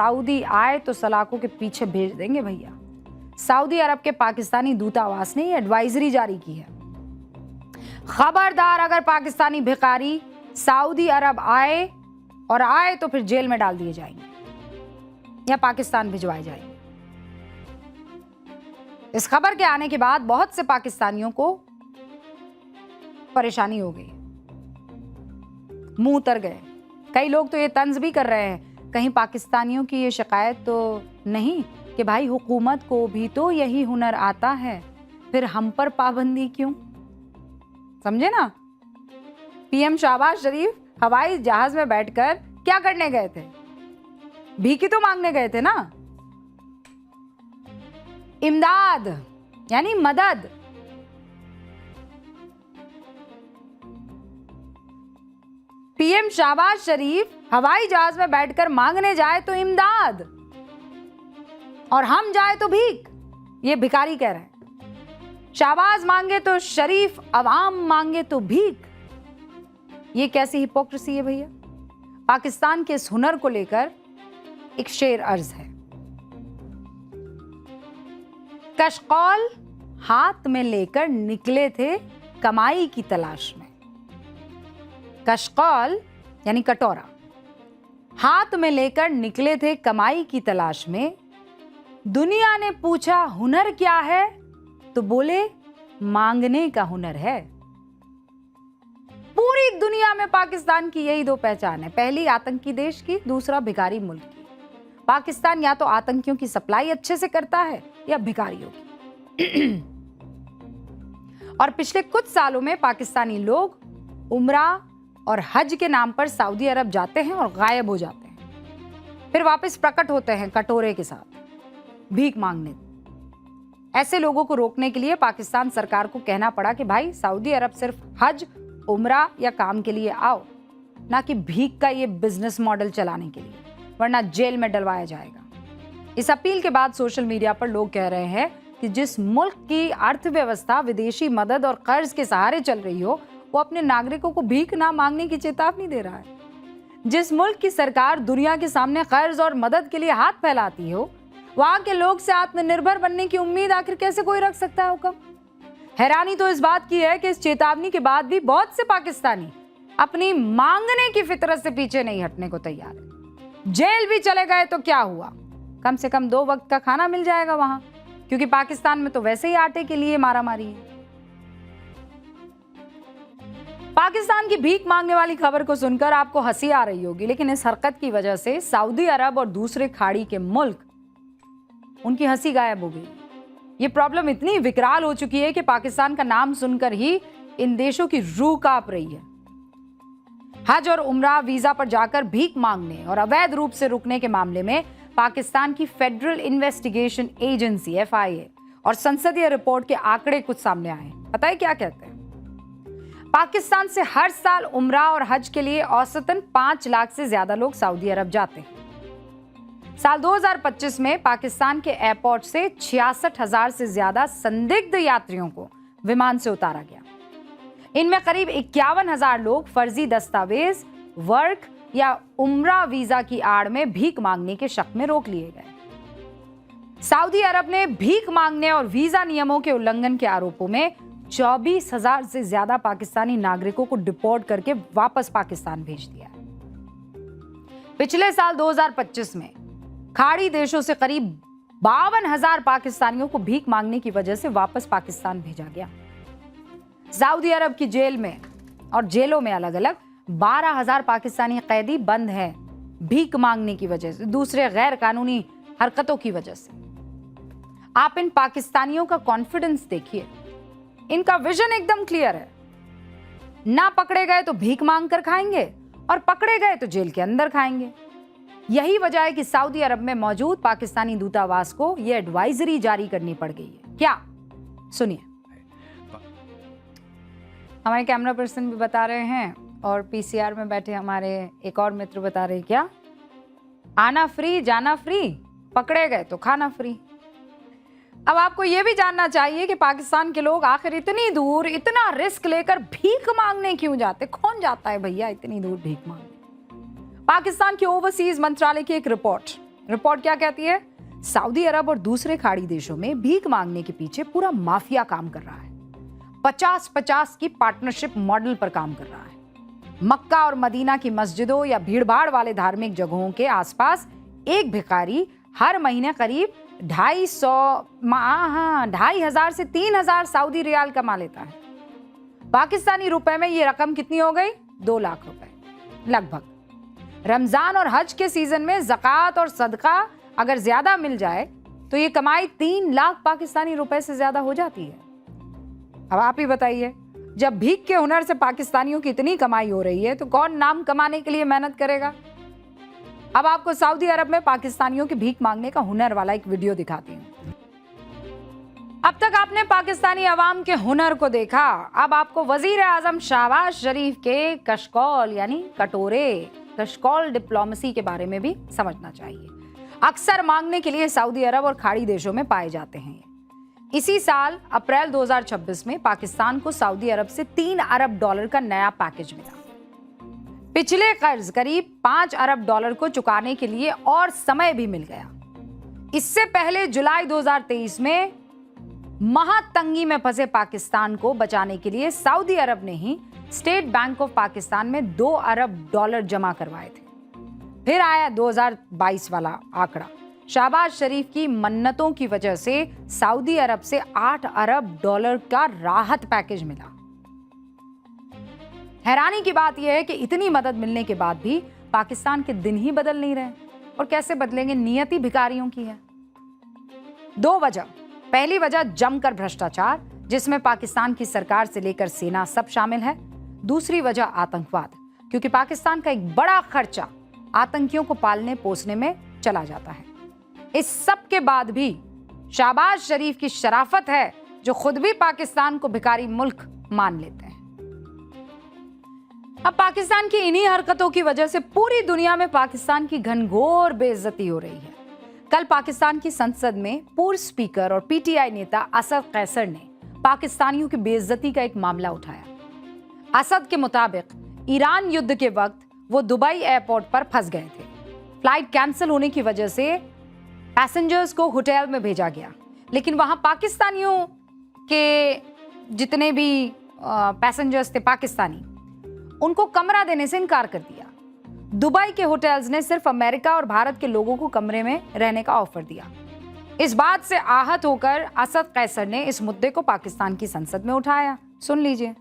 Saudi आए तो सलाखों के पीछे भेज देंगे भैया। सऊदी अरब के पाकिस्तानी दूतावास ने एडवाइजरी जारी की है, खबरदार अगर पाकिस्तानी भिखारी सऊदी अरब आए तो फिर जेल में डाल दिए जाएंगे या पाकिस्तान भिजवाए जाएंगे। इस खबर के आने के बाद बहुत से पाकिस्तानियों को परेशानी हो गई, मुंह उतर गए। कई लोग तो ये तंज भी कर रहे हैं, कहीं पाकिस्तानियों की ये शिकायत तो नहीं कि भाई हुकूमत को भी तो यही हुनर आता है, फिर हम पर पाबंदी क्यों? समझे ना? पीएम शहबाज शरीफ हवाई जहाज में बैठकर क्या करने गए थे? भीख तो मांगने गए थे ना, इमदाद यानी मदद। पीएम शहबाज शरीफ हवाई जहाज में बैठकर मांगने जाए तो इमदाद और हम जाए तो भीख, ये भिखारी कह रहे हैं। शहबाज मांगे तो शरीफ, अवाम मांगे तो भीख। ये कैसी हिपोक्रेसी है भैया? पाकिस्तान के इस हुनर को लेकर एक शेर अर्ज है। कशकौल हाथ में लेकर निकले थे कमाई की तलाश में। कशकौल यानी कटोरा हाथ में लेकर निकले थे कमाई की तलाश में। दुनिया ने पूछा हुनर क्या है, तो बोले मांगने का हुनर है। पूरी दुनिया में पाकिस्तान की यही दो पहचान है, पहली आतंकी देश की, दूसरा भिखारी मुल्क की। पाकिस्तान या तो आतंकियों की सप्लाई अच्छे से करता है या भिखारियों की। और पिछले कुछ सालों में पाकिस्तानी लोग उम्रा और हज के नाम पर सऊदी अरब जाते हैं और गायब हो जाते हैं, फिर वापस प्रकट होते हैं कटोरे के साथ भीख मांगने। ऐसे लोगों को रोकने के लिए पाकिस्तान सरकार को कहना पड़ा कि भाई सऊदी अरब सिर्फ हज, उम्रा या काम के लिए आओ, ना कि भीख का ये बिजनेस मॉडल चलाने के लिए, वरना जेल में डलवाया जाएगा। इस अपील के बाद सोशल मीडिया पर लोग कह रहे हैं कि जिस मुल्क की अर्थव्यवस्था विदेशी मदद और कर्ज के सहारे चल रही हो, वो अपने नागरिकों को भीख ना मांगने की चेतावनी दे रहा है। जिस मुल्क की सरकार दुनिया के सामने कर्ज और मदद के लिए हाथ फैलाती हो, वहां के लोग से आत्मनिर्भर बनने की उम्मीद आखिर कैसे कोई रख सकता है हुक्म? हैरानी तो इस बात की है कि इस चेतावनी के बाद भी बहुत से पाकिस्तानी अपनी मांगने की फितरत से पीछे नहीं हटने को तैयार है। जेल भी चले गए तो क्या हुआ, कम से कम 2 वक्त का खाना मिल जाएगा वहां, क्योंकि पाकिस्तान में तो वैसे ही आटे के लिए मारामारी है। पाकिस्तान की भीख मांगने वाली खबर को सुनकर आपको हंसी आ रही होगी, लेकिन इस हरकत की वजह से सऊदी अरब और दूसरे खाड़ी के मुल्क, उनकी हंसी गायब हो गई। ये प्रॉब्लम इतनी विकराल हो चुकी है कि पाकिस्तान का नाम सुनकर ही इन देशों की रूह कांप रही है। हज और उम्रा वीजा पर जाकर भीख मांगने और अवैध रूप से रुकने के मामले में पाकिस्तान की फेडरल इन्वेस्टिगेशन एजेंसी FIA और संसदीय रिपोर्ट के आंकड़े कुछ सामने आए। पता है क्या कहते हैं? पाकिस्तान से हर साल उम्रा और हज के लिए औसतन 5 लाख से ज्यादा लोग सऊदी अरब जाते हैं। साल 2025 में पाकिस्तान के एयरपोर्ट से 66,000 से ज्यादा संदिग्ध यात्रियों को विमान से उतारा गया। इनमें करीब 51,000 लोग फर्जी दस्तावेज, वर्क या उम्रा वीजा की आड़ में भीख मांगने के शक में रोक लिए गए। सऊदी अरब ने भीख मांगने और वीजा नियमों के उल्लंघन के आरोपों में 24,000 से ज्यादा पाकिस्तानी नागरिकों को डिपोर्ट करके वापस पाकिस्तान भेज दिया है। पिछले साल 2025 में खाड़ी देशों से करीब 52,000 पाकिस्तानियों को भीख मांगने की वजह से वापस पाकिस्तान भेजा गया। सऊदी अरब की जेल में और जेलों में अलग अलग 12,000 पाकिस्तानी कैदी बंद हैं भीख मांगने की वजह से, दूसरे गैर कानूनी हरकतों की वजह से। आप इन पाकिस्तानियों का कॉन्फिडेंस देखिए, इनका विजन एकदम क्लियर है। ना पकड़े गए तो भीख मांग कर खाएंगे और पकड़े गए तो जेल के अंदर खाएंगे। यही वजह है कि सऊदी अरब में मौजूद पाकिस्तानी दूतावास को यह एडवाइजरी जारी करनी पड़ गई है। क्या? सुनिए, हमारे कैमरा पर्सन भी बता रहे हैं और PCR में बैठे हमारे एक और मित्र बता रहे हैं। क्या? आना फ्री, जाना फ्री, पकड़े गए तो खाना फ्री। अब आपको यह भी जानना चाहिए कि पाकिस्तान के लोग आखिर इतनी दूर, इतना रिस्क लेकर भीख मांगने क्यों जाते? कौन जाता है भैया इतनी दूर भीख मांगने? पाकिस्तान के ओवरसीज मंत्रालय की एक रिपोर्ट रिपोर्ट क्या कहती है? सऊदी अरब और दूसरे खाड़ी देशों में भीख मांगने के पीछे पूरा माफिया काम कर रहा है। 50-50 की पार्टनरशिप मॉडल पर काम कर रहा है। मक्का और मदीना की मस्जिदों या भीड़भाड़ वाले धार्मिक जगहों के आसपास एक भिखारी हर महीने करीब 2,500 से 3,000 सऊदी रियाल कमा लेता है। पाकिस्तानी रुपए में ये रकम कितनी हो गई? 2 लाख रुपए लगभग। रमजान और हज के सीजन में ज़कात और सदका अगर ज्यादा मिल जाए तो ये कमाई 3 लाख पाकिस्तानी रुपए से ज्यादा हो जाती है। अब आप ही बताइए, जब भीख के हुनर से पाकिस्तानियों की इतनी कमाई हो रही है तो कौन नाम कमाने के लिए मेहनत करेगा? अब आपको सऊदी अरब में पाकिस्तानियों की भीख मांगने का हुनर वाला एक वीडियो दिखाती हूँ। अब तक आपने पाकिस्तानी अवाम के हुनर को देखा, अब आपको वजीर आजम शहबाज शरीफ के कशकौल यानी कशकौल डिप्लोमेसी के बारे में भी समझना चाहिए। अक्सर मांगने के लिए सऊदी अरब और खाड़ी देशों में पाए जाते हैं। इसी साल अप्रैल 2026 में पाकिस्तान को सऊदी अरब से $3 अरब का नया पैकेज मिला। पिछले कर्ज करीब $5 अरब को चुकाने के लिए और समय भी मिल गया। इससे पहले जुलाई 2023 में महातंगी में फंसे पाकिस्तान को बचाने के लिए सऊदी अरब ने ही स्टेट बैंक ऑफ पाकिस्तान में $2 अरब जमा करवाए थे। फिर आया 2022 वाला आंकड़ा। शहबाज शरीफ की मन्नतों की वजह से सऊदी अरब से $8 अरब का राहत पैकेज मिला। हैरानी की बात यह है कि इतनी मदद मिलने के बाद भी पाकिस्तान के दिन ही बदल नहीं रहे। और कैसे बदलेंगे? नियति भिखारियों की है। 2 वजह। पहली वजह जमकर भ्रष्टाचार, जिसमें पाकिस्तान की सरकार से लेकर सेना सब शामिल है। दूसरी वजह आतंकवाद, क्योंकि पाकिस्तान का एक बड़ा खर्चा आतंकियों को पालने पोसने में चला जाता है। इस सब के बाद भी शहबाज शरीफ की शराफत है जो खुद भी पाकिस्तान को भिखारी मुल्क मान लेते हैं। अब पाकिस्तान की इन्हीं हरकतों की वजह से पूरी दुनिया में पाकिस्तान की घनघोर बेइज्जती हो रही है। कल पाकिस्तान की संसद में पूर्व स्पीकर और पीटीआई नेता असद कैसर ने पाकिस्तानियों की बेइज्जती का एक मामला उठाया। असद के मुताबिक ईरान युद्ध के वक्त वो दुबई एयरपोर्ट पर फंस गए थे। फ्लाइट कैंसिल होने की वजह से पैसेंजर्स को होटल में भेजा गया, लेकिन वहां पाकिस्तानियों के जितने भी पैसेंजर्स थे पाकिस्तानी, उनको कमरा देने से इनकार कर दिया। दुबई के होटल्स ने सिर्फ अमेरिका और भारत के लोगों को कमरे में रहने का ऑफर दिया। इस बात से आहत होकर असद कैसर ने इस मुद्दे को पाकिस्तान की संसद में उठाया। सुन लीजिए।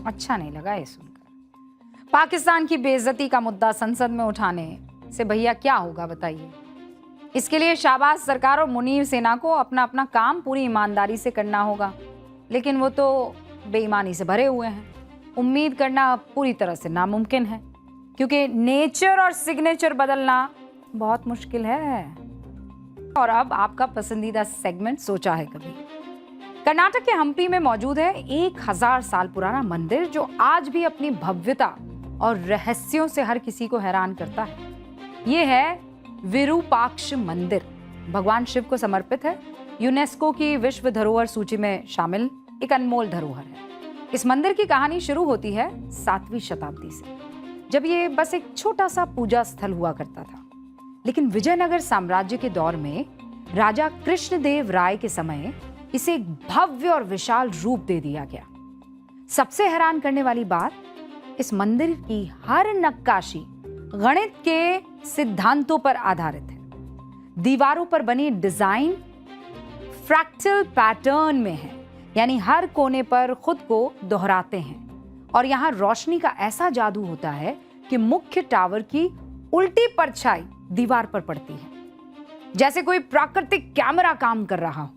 अच्छा नहीं लगा ये सुनकर। पाकिस्तान की बेइज्जती का मुद्दा संसद में उठाने से भैया क्या होगा बताइए? इसके लिए शाहबाज सरकार और मुनीर सेना को अपना अपना काम पूरी ईमानदारी से करना होगा, लेकिन वो तो बेईमानी से भरे हुए हैं। उम्मीद करना पूरी तरह से नामुमकिन है, क्योंकि नेचर और सिग्नेचर बदलना बहुत मुश्किल है। और अब आपका पसंदीदा सेगमेंट सोचा है कभी। कर्नाटक के हम्पी में मौजूद है 1000 साल पुराना मंदिर जो आज भी अपनी भव्यता और रहस्यों से हर किसी को हैरान करता है। ये है विरूपाक्ष मंदिर। भगवान शिव को समर्पित है। यूनेस्को की विश्व धरोहर सूची में शामिल एक अनमोल धरोहर है। इस मंदिर की कहानी शुरू होती है 7वीं शताब्दी से, जब ये बस एक छोटा सा पूजा स्थल हुआ करता था। लेकिन विजयनगर साम्राज्य के दौर में राजा कृष्णदेव राय के समय इसे एक भव्य और विशाल रूप दे दिया गया। सबसे हैरान करने वाली बात, इस मंदिर की हर नक्काशी गणित के सिद्धांतों पर आधारित है। दीवारों पर बनी डिजाइन फ्रैक्टल पैटर्न में है, यानी हर कोने पर खुद को दोहराते हैं। और यहाँ रोशनी का ऐसा जादू होता है कि मुख्य टावर की उल्टी परछाई दीवार पर पड़ती है, जैसे कोई प्राकृतिक कैमरा काम कर रहा हो।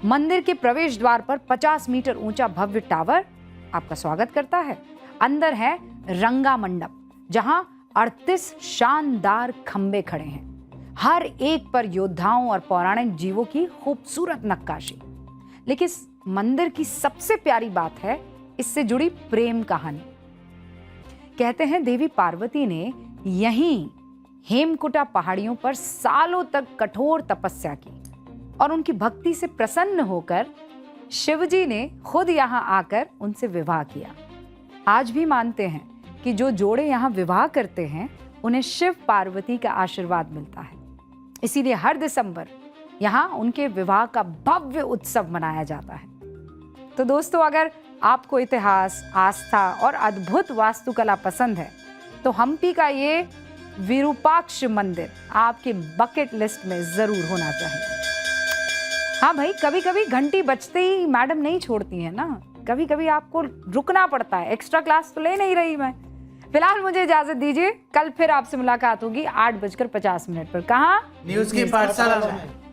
मंदिर के प्रवेश द्वार पर 50 मीटर ऊंचा भव्य टावर आपका स्वागत करता है। अंदर है रंगा मंडप, जहां 38 शानदार खंबे खड़े हैं, हर एक पर योद्धाओं और पौराणिक जीवों की खूबसूरत नक्काशी। लेकिन इस मंदिर की सबसे प्यारी बात है इससे जुड़ी प्रेम कहानी। कहते हैं देवी पार्वती ने यहीं हेमकुटा पहाड़ियों पर सालों तक कठोर तपस्या की और उनकी भक्ति से प्रसन्न होकर शिवजी ने खुद यहां आकर उनसे विवाह किया। आज भी मानते हैं कि जो जोड़े यहां विवाह करते हैं उन्हें शिव पार्वती का आशीर्वाद मिलता है। इसीलिए हर दिसंबर यहाँ उनके विवाह का भव्य उत्सव मनाया जाता है। तो दोस्तों, अगर आपको इतिहास, आस्था और अद्भुत वास्तुकला पसंद है तो हम्पी का ये विरूपाक्ष मंदिर आपकी बकेट लिस्ट में जरूर होना चाहिए। हाँ भाई, कभी कभी घंटी बजते ही मैडम नहीं छोड़ती है ना, कभी कभी आपको रुकना पड़ता है। एक्स्ट्रा क्लास तो ले नहीं रही मैं। फिलहाल मुझे इजाजत दीजिए, कल फिर आपसे मुलाकात होगी 8:50 पर। कहाँ? न्यूज़ की पाठशाला में।